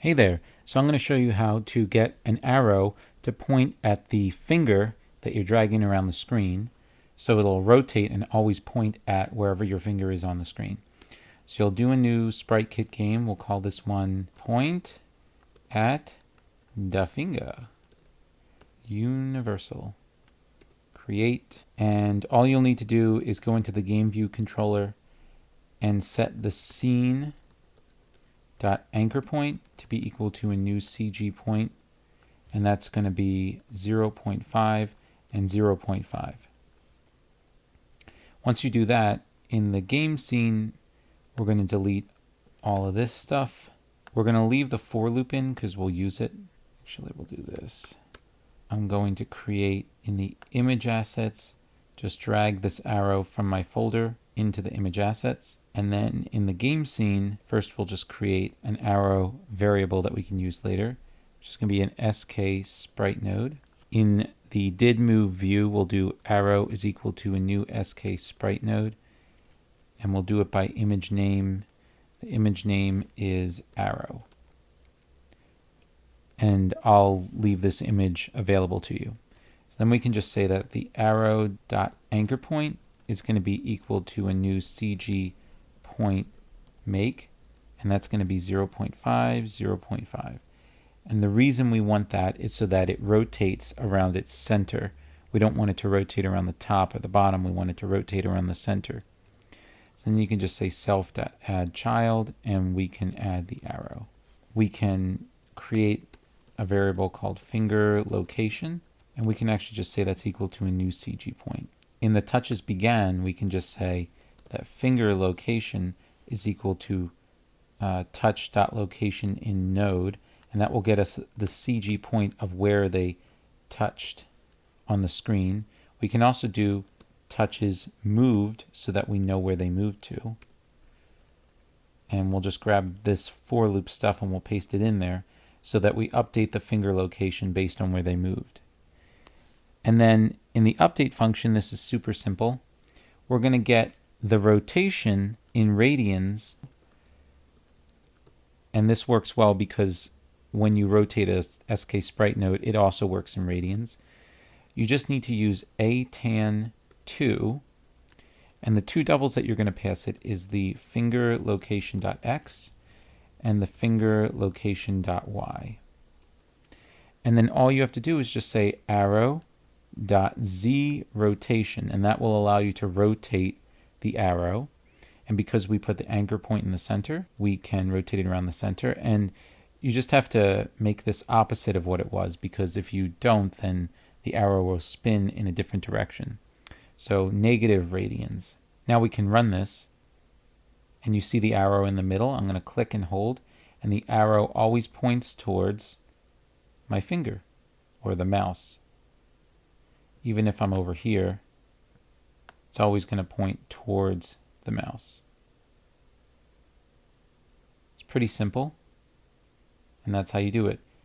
Hey there, so I'm going to show you how to get an arrow to point at the finger that you're dragging around the screen, so it'll rotate and always point at wherever your finger is on the screen. So you'll do a new sprite kit game. We'll call this one Point at the Finger. Universal. Create. And all you'll need to do is go into the game view controller and set the scene anchor point to be equal to a new CG point, and that's going to be 0.5 and 0.5. Once you do that, in the game scene, we're going to delete all of this stuff. We're going to leave the for loop in because we'll use it. Actually, we'll do this. I'm going to create in the image assets, just drag this arrow from my folder into the image assets. And then in the game scene, first we'll just create an arrow variable that we can use later, which is going to be an SK sprite node. In the did move view, we'll do arrow is equal to a new SK sprite node, and we'll do it by image name. The image name is arrow. And I'll leave this image available to you. So then we can just say that the arrow.anchor point is going to be equal to a new CG point make, and that's going to be 0.5, 0.5. And the reason we want that is so that it rotates around its center. We don't want it to rotate around the top or the bottom. We want it to rotate around the center. So then you can just say self.addChild, and we can add the arrow. We can create a variable called finger location, and we can actually just say that's equal to a new CG point. In the touches began, we can just say that finger location is equal to touch.location in node, and that will get us the CG point of where they touched on the screen. We can also do touches moved so that we know where they moved to. And we'll just grab this for loop stuff and we'll paste it in there so that we update the finger location based on where they moved. And then in the update function, this is super simple. We're going to get the rotation in radians, and this works well because when you rotate a SK sprite node, it also works in radians. You just need to use atan2, and the two doubles that you're going to pass it is the finger location.x and the finger location.y. And then all you have to do is just say arrow.z rotation, and that will allow you to rotate the arrow. And because we put the anchor point in the center, we can rotate it around the center. And you just have to make this opposite of what it was, because if you don't, then the arrow will spin in a different direction. So negative radians. Now we can run this, and you see the arrow in the middle. I'm going to click and hold, and the arrow always points towards my finger or the mouse. Even if I'm over here, it's always going to point towards the mouse. It's pretty simple, and that's how you do it.